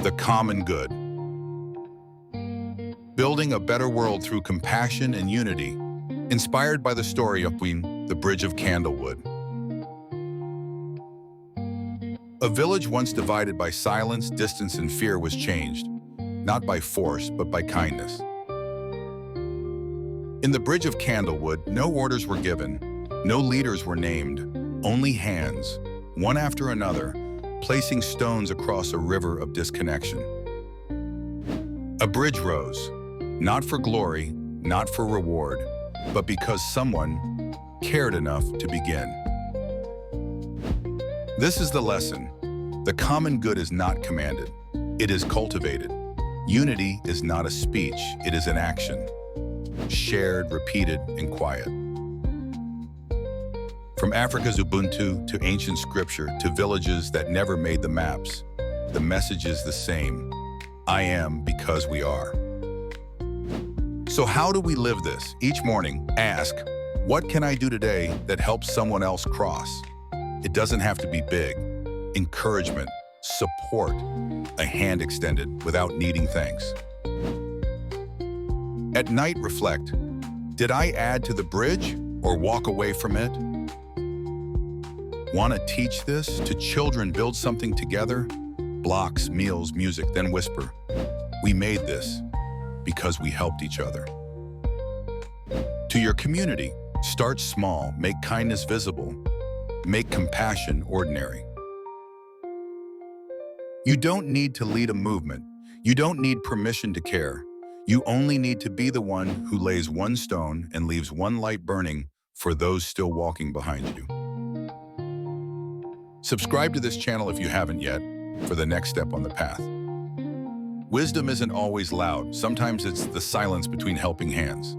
The common good. Building a better world through compassion and unity, inspired by the story of the Bridge of Candlewood. A village once divided by silence, distance, and fear was changed, not by force, but by kindness. In the Bridge of Candlewood, no orders were given, no leaders were named, only hands, one after another, placing stones across a river of disconnection. A bridge rose, not for glory, not for reward, but because someone cared enough to begin. This is the lesson. The common good is not commanded. It is cultivated. Unity is not a speech, it is an action. Shared, repeated, and quiet. From Africa's Ubuntu to ancient scripture to villages that never made the maps, the message is the same. I am because we are. So how do we live this? Each morning, ask, what can I do today that helps someone else cross? It doesn't have to be big. Encouragement, support, a hand extended without needing thanks. At night, reflect, did I add to the bridge or walk away from it? Want to teach this to children, build something together? Blocks, meals, music, then whisper, we made this because we helped each other. To your community, start small, make kindness visible, make compassion ordinary. You don't need to lead a movement. You don't need permission to care. You only need to be the one who lays one stone and leaves one light burning for those still walking behind you. Subscribe to this channel if you haven't yet for the next step on the path. Wisdom isn't always loud. Sometimes it's the silence between helping hands.